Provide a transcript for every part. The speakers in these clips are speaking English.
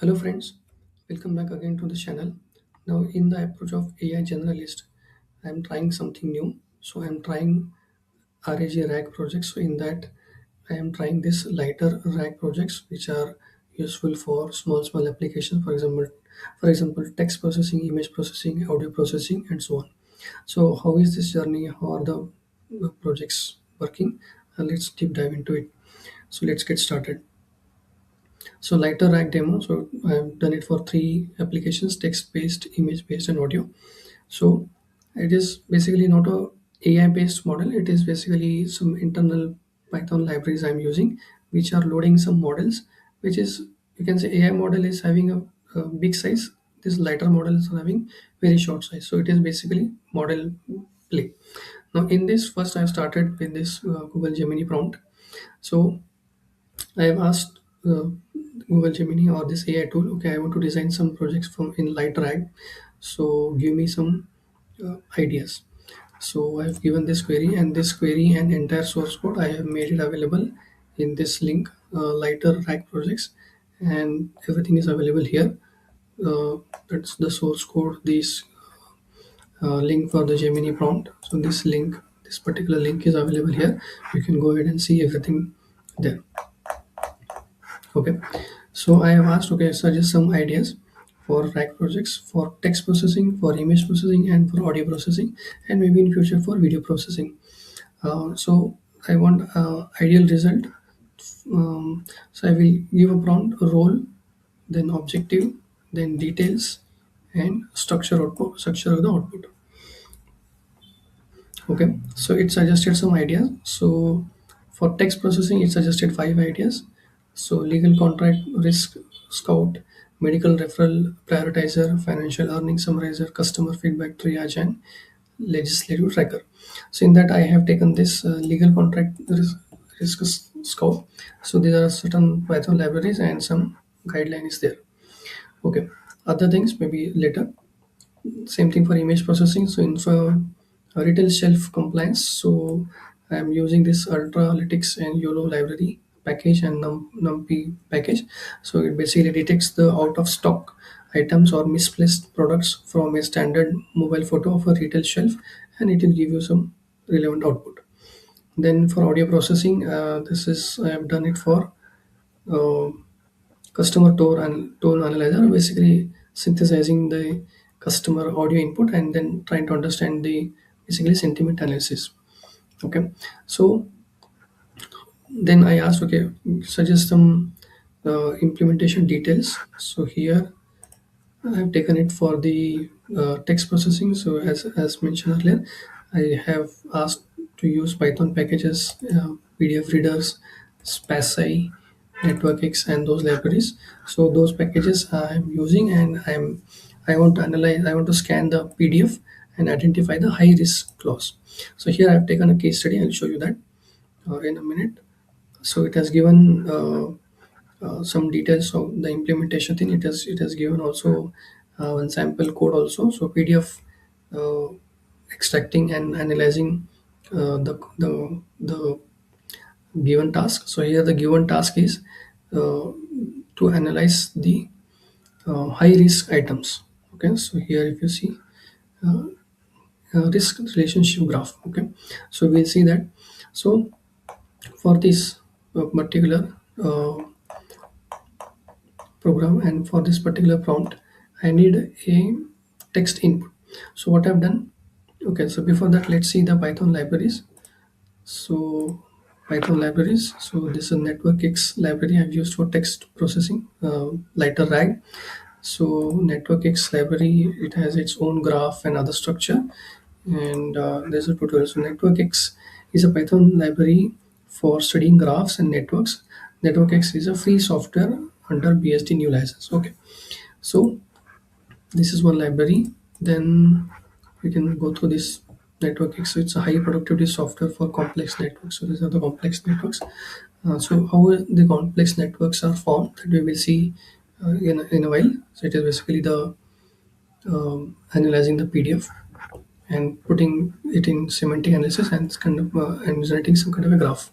Hello friends, welcome back again to the channel. Now in the approach of AI generalist, I am trying something new. So I am trying RAG projects. So in that I am trying this lighter RAG projects which are useful for small applications. For example, text processing, image processing, audio processing, and so on. So how is this journey? How are the projects working? Let's deep dive into it. So let's get started. So LighterRAG demo. So I've done it for three applications: text-based, image-based, and audio. So it is basically not a AI-based model. It is basically some internal Python libraries I'm using, which are loading some models. Which is, you can say, AI model is having a big size. This lighter model is having very short size. So it is basically model play. Now in this, first I started with this Google Gemini prompt. So I have asked Google Gemini or this AI tool, okay, I want to design some projects from in LightRAG. So give me some ideas. So I have given this query, and this query and entire source code I have made it available in this link, LightRAG projects, and everything is available here. That's the source code. This link for the Gemini prompt. So this particular link is available here. You can go ahead and see everything there. Okay, so I have asked, okay, suggest some ideas for RAG projects for text processing, for image processing, and for audio processing, and maybe in future for video processing. So I want ideal result. So I will give a prompt, a role, then objective, then details, and structure of the output. Okay, so it suggested some ideas. So for text processing, it suggested five ideas. So legal contract, risk scout, medical referral prioritizer, financial earning summarizer, customer feedback triage, and legislative tracker. So in that, I have taken this legal contract risk scout. So there are certain Python libraries and some guidelines there. Okay, other things maybe later. Same thing for image processing. So in for retail shelf compliance, so I'm using this ultralytics and YOLO library package and numpy package. So it basically detects the out of stock items or misplaced products from a standard mobile photo of a retail shelf, and it will give you some relevant output. Then for audio processing, this is I have done it for uh, customer tone analyzer, basically synthesizing the customer audio input and then trying to understand the basically sentiment analysis. Okay, so then I asked, okay, suggest some implementation details. So here I've taken it for the text processing. So as mentioned earlier, I have asked to use Python packages, PDF readers, SPACI, NetworkX, and those libraries. So those packages I'm using, and I want to analyze. I want to scan the PDF and identify the high risk clause. So here I've taken a case study. I'll show you that in a minute. So it has given some details of the implementation thing. It has given also one sample code also. So PDF uh, extracting and analyzing the given task. So here the given task is to analyze the high risk items. Okay, so here if you see risk relationship graph. Okay, so we'll see that. So for this particular program and for this particular prompt, I need a text input. So what I've done, okay, so before that, let's see the Python libraries. So Python libraries, so this is a networkx library I've used for text processing, LighterRAG. So networkx library, it has its own graph and other structure, and there's a tutorial. So networkx is a Python library for studying graphs and networks. NetworkX is a free software under BSD new license. Okay, so this is one library. Then we can go through this NetworkX. So it's a high productivity software for complex networks. So these are the complex networks. So how the complex networks are formed, that we will see in a while. So it is basically the analyzing the PDF and putting it in semantic analysis and and generating some kind of a graph.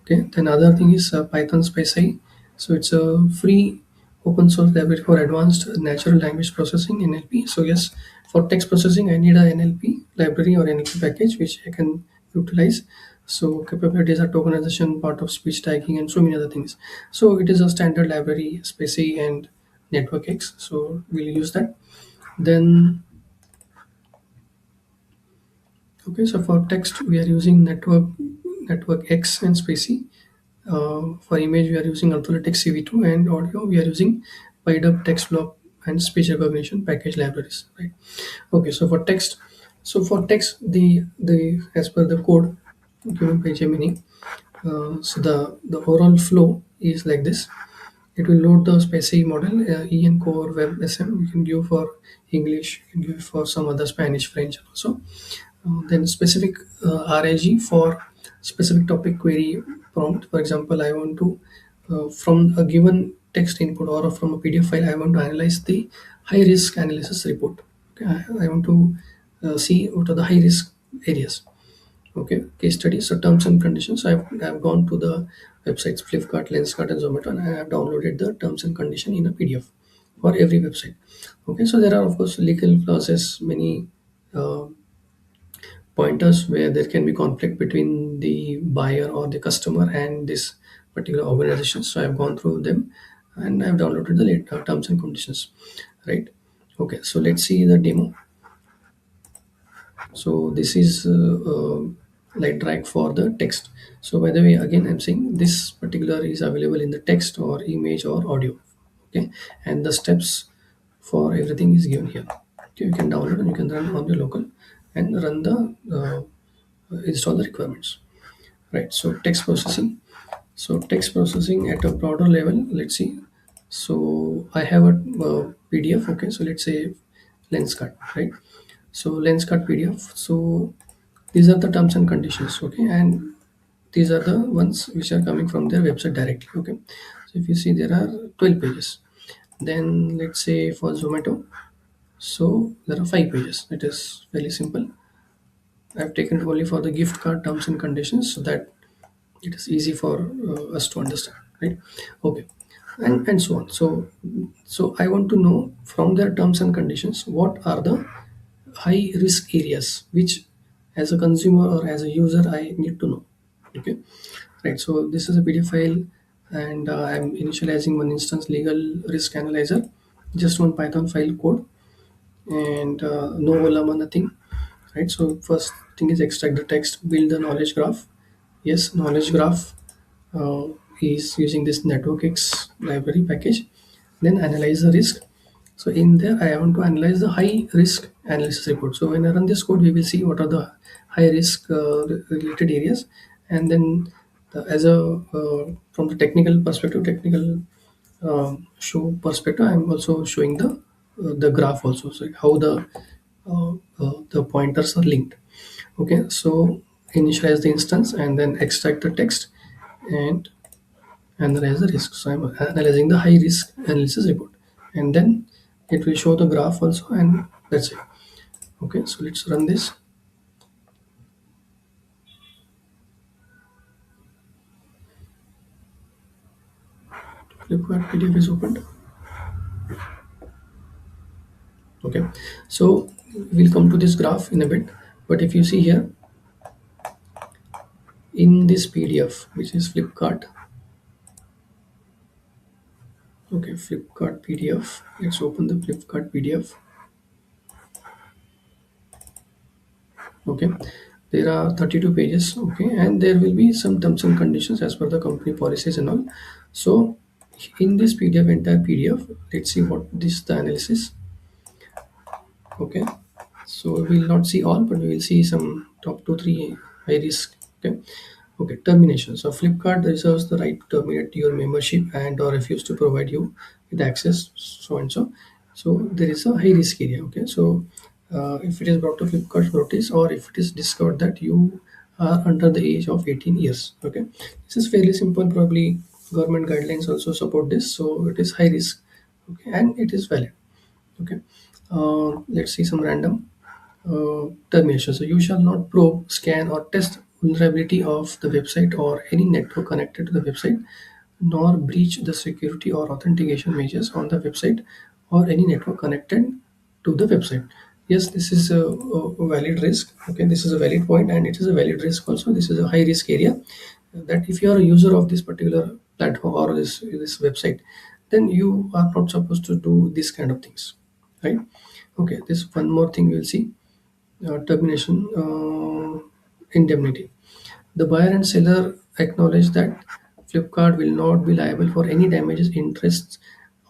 Okay, then other thing is Python SPACI. So it's a free open source library for advanced natural language processing NLP. So yes, for text processing I need a NLP library or NLP package which I can utilize. So capabilities are tokenization, part of speech tagging, and so many other things. So it is a standard library, Spacey and Network X. So we'll use that. Then okay, so for text we are using Network X and Spacey. For image, we are using Alphalytics CV2, and audio, we are using PyDub text block and speech recognition package libraries. Right. Okay. So for text, the as per the code given by Gemini, so the overall flow is like this. It will load the specific model, EN Core Web SM. You can give for English, you can give for some other Spanish, French also. Then specific RAG for specific topic query prompt. For example, I want to from a given text input or from a PDF file, I want to analyze the high risk analysis report. Okay, I want to see what are the high risk areas. Okay, case studies, so terms and conditions. I've gone to the websites Flipkart, Lenskart, and Zomato, and I have downloaded the terms and condition in a PDF for every website. Okay, so there are of course legal clauses, many uh, pointers where there can be conflict between the buyer or the customer and this particular organization. So I've gone through them and I've downloaded the terms and conditions. Right. Okay, so let's see the demo. So this is LightRAG for the text. So by the way, again I'm saying this particular is available in the text or image or audio. Okay, and the steps for everything is given here. Okay, you can download and you can run on your local and run the install the requirements. Right. So text processing. So text processing at a broader level. Let's see. So I have a PDF. Okay, so let's say lens cut. Right. So lens cut PDF. So these are the terms and conditions. Okay, and these are the ones which are coming from their website directly. Okay, so if you see there are 12 pages. Then let's say for Zomato, so there are 5 pages. It is fairly simple. I've taken it only for the gift card terms and conditions so that it is easy for us to understand, right? Okay, and so on. So I want to know from their terms and conditions what are the high risk areas which as a consumer or as a user I need to know. Okay, right. So this is a PDF file, and I'm initializing one instance legal risk analyzer, just one Python file code, and no Ollama, nothing. Right. So first thing is extract the text, build the knowledge graph. Yes, knowledge graph uh, is using this network X library package. Then analyze the risk. So in there I want to analyze the high risk analysis report. So when I run this code, we will see what are the high risk related areas, and then as a from the technical perspective, technical show perspective, I'm also showing the graph also, so how the pointers are linked. Okay, so initialize the instance and then extract the text and analyze the risk. So I'm analyzing the high risk analysis report, and then it will show the graph also, and that's it. Okay, so let's run this. Flipkart PDF is opened. Okay, so we'll come to this graph in a bit, but if you see here in this PDF, which is Flipkart. Okay, Flipkart PDF. Let's open the Flipkart PDF. Okay, there are 32 pages. Okay, and there will be some terms and conditions as per the company policies and all. So in this PDF, entire PDF, let's see what this the analysis. Okay, so we will not see all, but we will see some top 2 3 high risk. Okay, okay, termination. So Flipkart reserves the right to terminate your membership and or refuse to provide you with access, so and so. So there is a high risk area. Okay, so if it is brought to Flipkart's notice or if it is discovered that you are under the age of 18 years. Okay, this is fairly simple. Probably government guidelines also support this, so it is high risk. Okay, and it is valid. Okay, let's see some random termination. So you shall not probe, scan, or test vulnerability of the website or any network connected to the website nor breach the security or authentication measures on the website or any network connected to the website. Yes, this is a valid risk. Okay, this is a valid point, and it is a valid risk also. This is a high risk area, that if you are a user of this particular platform or this website, then you are not supposed to do this kind of things, right? Okay, this one more thing we'll see. Termination indemnity. The buyer and seller acknowledge that Flipkart will not be liable for any damages, interests,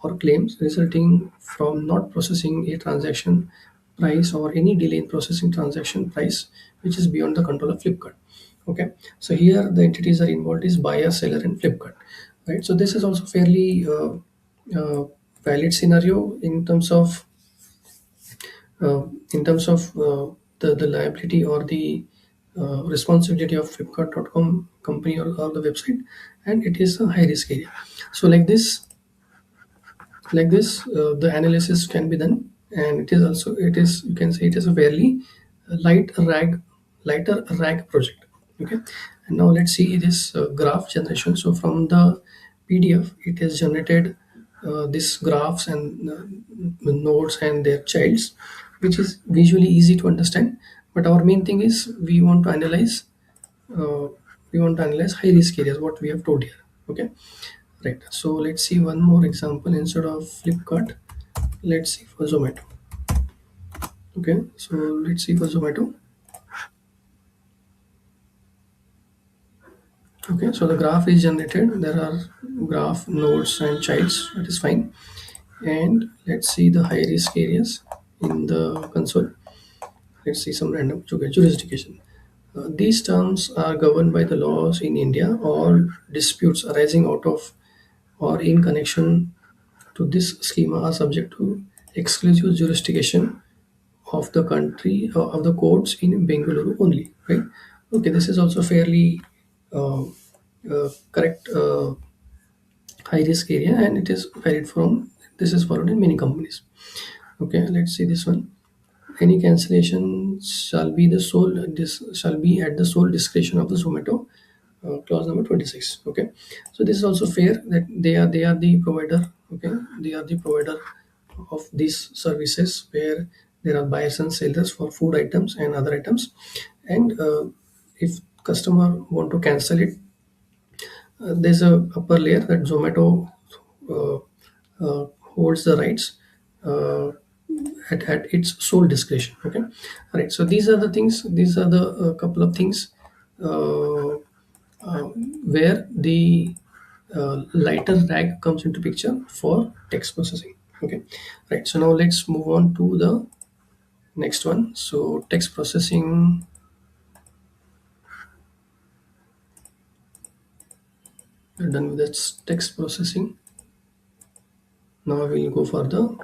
or claims resulting from not processing a transaction price or any delay in processing transaction price which is beyond the control of Flipkart. Okay, so here the entities are involved is buyer, seller, and Flipkart, right? So this is also fairly valid scenario uh, in terms of the liability or the responsibility of Flipkart.com company, or the website, and it is a high risk area. So like this, the analysis can be done, and it is also, it is, you can say, it is a fairly light rag lighter rag project. Okay, and now let's see this graph generation. So from the PDF it has generated this graphs and nodes and their childs, which is visually easy to understand. But our main thing is uh, we want to analyze high risk areas, what we have told here. Okay, right. So let's see one more example. Instead of Flipkart, let's see for Zomato. Okay, so let's see for Zomato. Okay, so the graph is generated. There are graph nodes and childs. That is fine. And let's see the high risk areas in the console. Let's see some random. Okay, jurisdiction. These terms are governed by the laws in India. All disputes arising out of or in connection to this schema are subject to exclusive jurisdiction of the country, of the courts in Bengaluru only, right? Okay, this is also fairly uh, correct high risk area, and it is varied from, this is followed in many companies. Okay, let's see this one. Any cancellation shall be the sole this shall be at the sole discretion of the Zomato. Clause number 26. Okay, so this is also fair, that they are the provider. Okay, they are the provider of these services, where there are buyers and sellers for food items and other items, and if customer want to cancel it, there's a upper layer that Zomato uh, holds the rights uh, at its sole discretion. Okay, all right. So these are the things. These are the couple of things uh, where the lighter rag comes into picture for text processing. Okay, right. So now let's move on to the next one. So text processing. We're done with that text processing. Now we'll go for the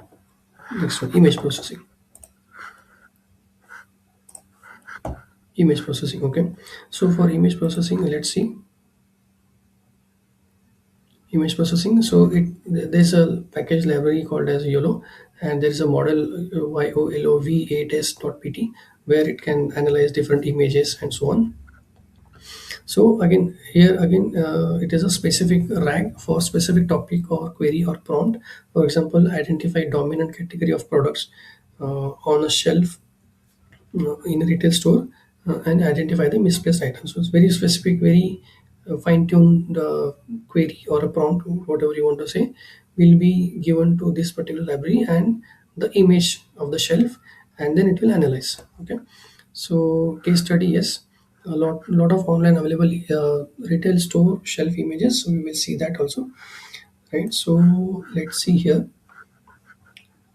next one, image processing. Image processing. Okay, so for image processing, let's see image processing. So there's a package library called as YOLO, and there is a model YOLOV8s.pt, where it can analyze different images and so on. So again, here again, it is a specific rag for specific topic or query or prompt. For example, identify dominant category of products on a shelf in a retail store, and identify the misplaced items. So it's very specific, very fine-tuned query or a prompt, whatever you want to say, will be given to this particular library and the image of the shelf, and then it will analyze. Okay, so case study, yes, a lot of online available retail store shelf images. So we will see that also, right? So let's see here.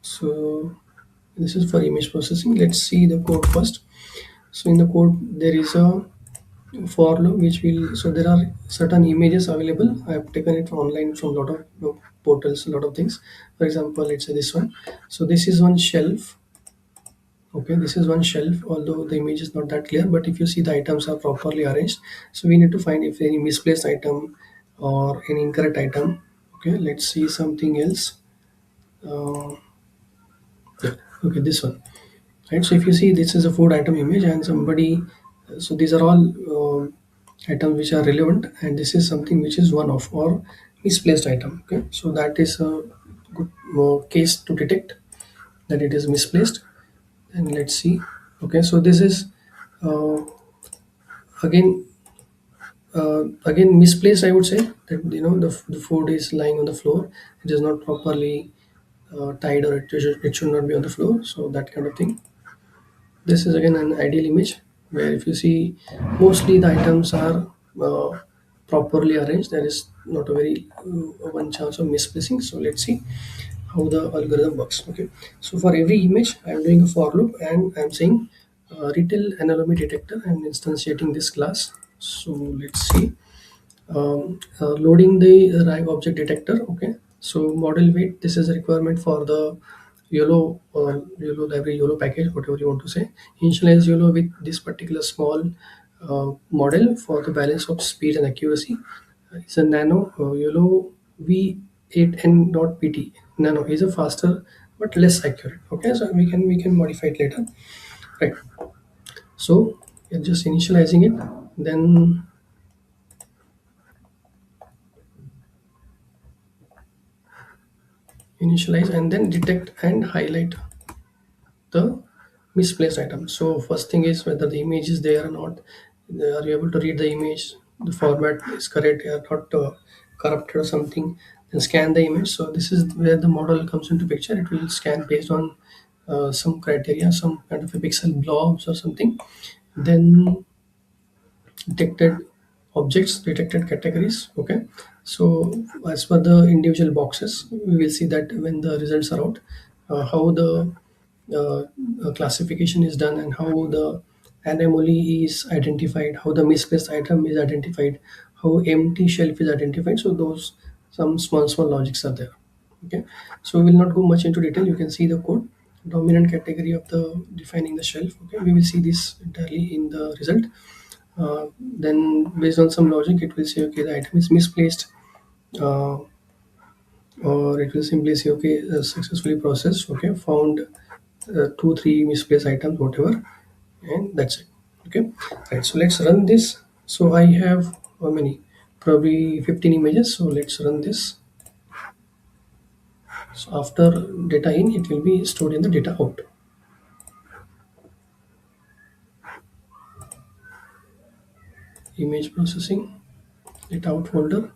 So this is for image processing. Let's see the code first. So in the code there is a for loop which will, so there are certain images available. I have taken it from online from a lot of portals, a lot of things. For example, let's say this one. So this is one shelf. Okay, this is one shelf, although the image is not that clear, but if you see the items are properly arranged. So we need to find if any misplaced item or any incorrect item. Okay, let's see something else. uh, yeah, okay, this one, right? So if you see, this is a food item image, and somebody, so these are all items which are relevant, and this is something which is one off or misplaced item. Okay, so that is a good case to detect that it is misplaced. And let's see. Okay, so this is uh, again again misplaced, I would say, that the food is lying on the floor. It is not properly tied, or it should not be on the floor, so that kind of thing. This is again an ideal image where if you see mostly the items are properly arranged. There is not a very one chance of misplacing. So let's see how the algorithm works. Okay, so for every image I am doing a for loop, and I'm saying retail anomaly detector. I'm instantiating this class. So let's see, loading the RAG object detector. Okay, so model weight, this is a requirement for the YOLO library, YOLO package, whatever you want to say. Initialize YOLO with this particular small model for the balance of speed and accuracy. It's a nano YOLO v8n.pt. Nano is a faster but less accurate. Okay, so we can modify it later, right? So you're just initializing it, then initialize, and then detect and highlight the misplaced item. So first thing is whether the image is there or not. Are you able to read the image? The format is correct, or not corrupted or something. Then scan the image. So this is where the model comes into picture. It will scan based on some criteria, some kind of a pixel blobs or something. Then detected objects, detected categories. Okay, so as per the individual boxes, we will see that when the results are out, how the classification is done, and how the anomaly is identified, how the misplaced item is identified, how empty shelf is identified. So those some small logics are there. Okay, so we will not go much into detail. You can see the code. Dominant category of the defining the shelf. Okay, we will see this entirely in the result. Then based on some logic, it will say okay, the item is misplaced, uh, or it will simply say okay, successfully processed. Okay, found two three misplaced items, whatever, and that's it. Okay, right, so let's run this. So I have how many, probably 15 images. So let's run this. So after data in, it will be stored in the data out. Image processing, data out folder.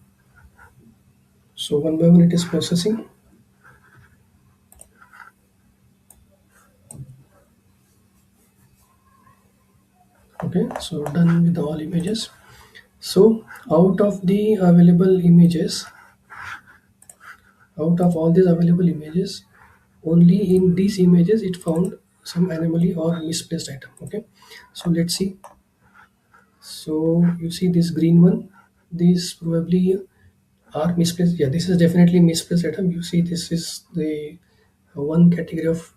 So one by one it is processing. Okay, so done with all images. So out of all these available images, only in these images it found some anomaly or misplaced item. Okay, so let's see. So you see this green one, these probably are misplaced. Yeah, this is definitely misplaced item. You see this is the one category of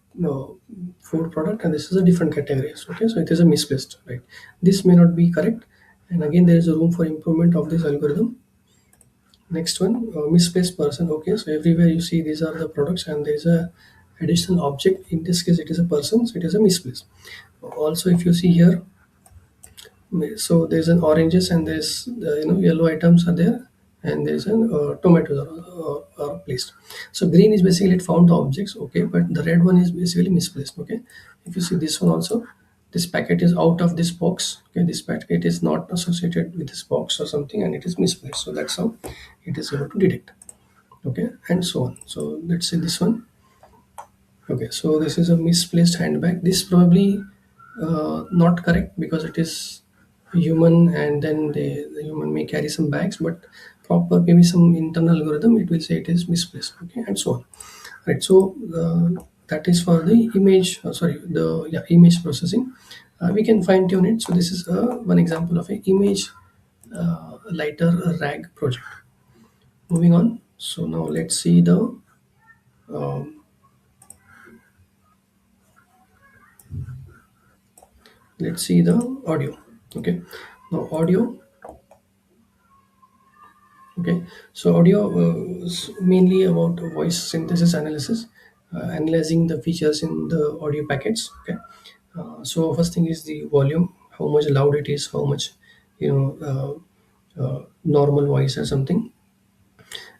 food product, and this is a different category. So, okay, so it is a misplaced, right? This may not be correct, and again there is a room for improvement of this algorithm. Next one, misplaced person. Okay, so everywhere you see these are the products, and there is a additional object. In this case, it is a person, so it is a misplaced. Also, if you see here, so there's an oranges, and there's yellow items are there, and there's an tomatoes are placed. So green is basically it found the objects. Okay, but the red one is basically misplaced. Okay, if you see this one also, this packet is out of this box. Okay, this packet is not associated with this box or something, and it is misplaced. So that's how it is able to detect. Okay, and so on. So let's say this one. Okay, so this is a misplaced handbag. This probably not correct because it is human, and then the human may carry some bags, but proper maybe some internal algorithm it will say it is misplaced. Okay, and so on. Right. So that is for the image. Sorry, the image processing. We can fine tune it. So this is one example of a image lighter RAG project. Moving on. So now let's see the audio. Okay, now audio. Okay, so audio is mainly about voice synthesis analysis, analyzing the features in the audio packets. Okay, so first thing is the volume, how much loud it is, how much normal voice or something.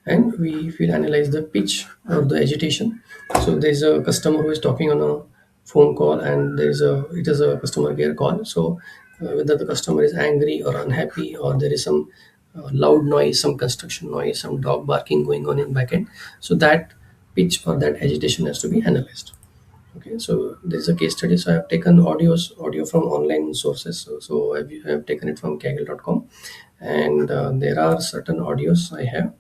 and we will analyze the pitch or the agitation. So there's a customer who is talking on a phone call, and it is a customer care call. So whether the customer is angry or unhappy, or there is some loud noise, some construction noise, some dog barking going on in backend, so that pitch or that agitation has to be analyzed. Okay, so there is a case study. So I have taken audio from online sources. I have taken it from kaggle.com, and there are certain audios I have.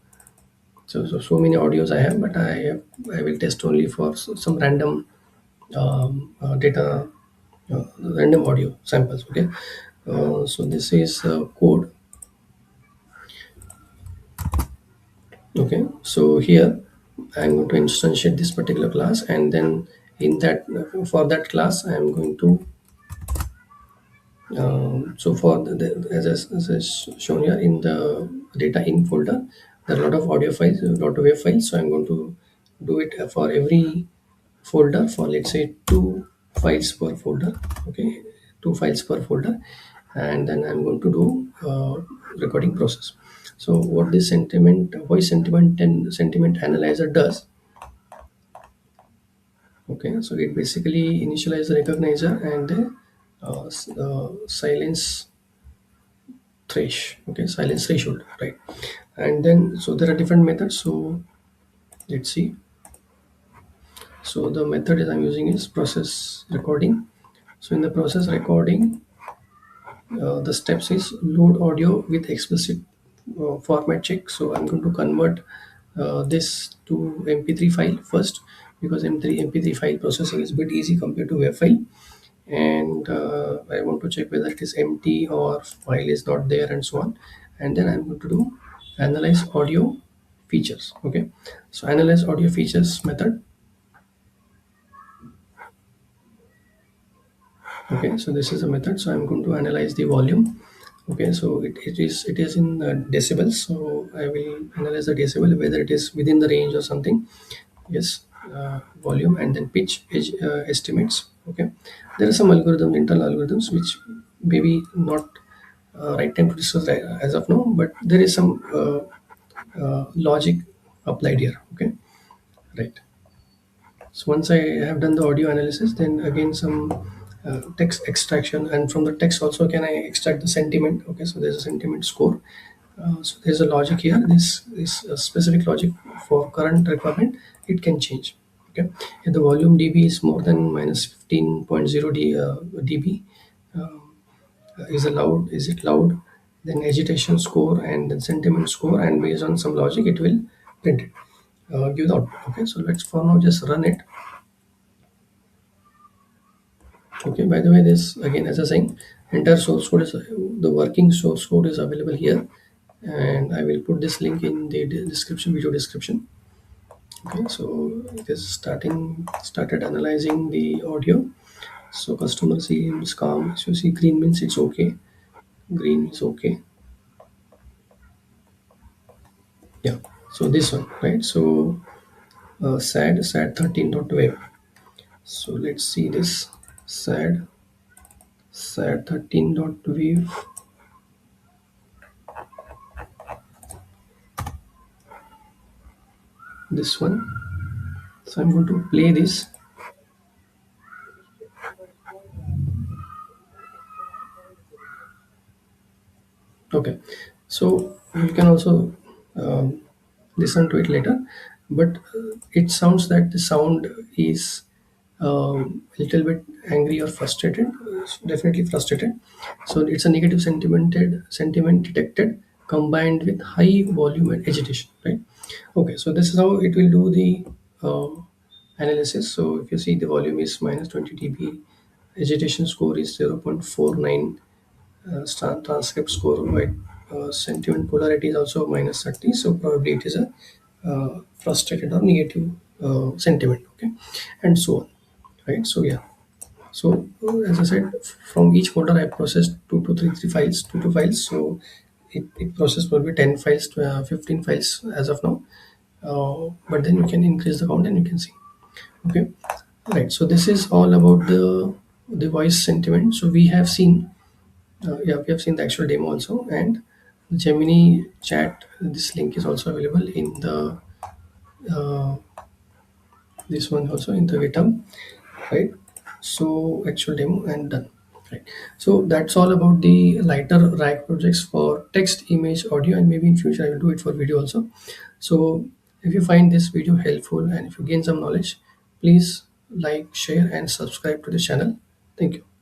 So many audios I have, but I will test only for some random data, random audio samples. Okay, so this is code. Okay, so here I'm going to instantiate this particular class, and then in that for that class I am going to so for as shown here in the data in folder, there are a lot of audio files, a lot of wave files. So I'm going to do it for every folder for, let's say, two files per folder. Okay, two files per folder, and then I'm going to do recording process. So what this voice sentiment and sentiment analyzer does. Okay, so it basically initializes the recognizer and the silence okay, silence threshold, right? And then so there are different methods. So let's see. So the method is I'm using is process recording. So in the process recording, the steps is load audio with explicit format check. So I'm going to convert this to mp3 file first, because mp3 file processing is a bit easy compared to web file. And I want to check whether it is empty or file is not there and so on. And then I'm going to do analyze audio features. Okay, so analyze audio features method. Okay, so this is a method. So I'm going to analyze the volume. Okay, so it is in decibels. So I will analyze the decibel, whether it is within the range or something. Yes, volume, and then pitch estimates. Okay, there are some algorithms, internal algorithms, which maybe not right time to discuss as of now, but there is some logic applied here. Okay, right. So once I have done the audio analysis, then again some text extraction, and from the text also can I extract the sentiment. Okay, so there's a sentiment score. So there's a logic here. This is a specific logic for current requirement. It can change. Okay, if the volume dB is more than minus 15.0 dB, is it loud? Then agitation score and then sentiment score, and based on some logic, it will print it. Give the output. Okay, so let's for now just run it. Okay, by the way, this again, as I was saying, entire source code is the working source code is available here, and I will put this link in the description, video description. Okay, so it is started analyzing the audio. So customer seems calm. So you see green means it's okay. Green is okay. Yeah. So this one, right? So sad 13.wave. So let's see this sad 13.wave. This one. So I'm going to play this. Okay, so you can also um, listen to it later, but it sounds that the sound is a little bit angry or frustrated, definitely frustrated. So it's a negative sentiment detected combined with high volume and agitation, right? Okay, so this is how it will do the analysis. So if you see the volume is minus 20 dB, agitation score is 0.49, transcript score by sentiment polarity is also minus 30, so probably it is a frustrated or negative sentiment. Okay, and so on, right? So yeah, so as I said, from each folder I processed three files, two files. So it processed probably 10 files to 15 files as of now, but then you can increase the count and you can see. Okay, right. So this is all about the voice sentiment. So we have seen, yeah, we have seen the actual demo also, and Gemini chat. This link is also available in the uh, this one also in the GitHub, right? So actual demo and done, right? So that's all about the lighter rag projects for text, image, audio, and maybe in future I will do it for video also. So if you find this video helpful and if you gain some knowledge, please like, share, and subscribe to the channel. Thank you.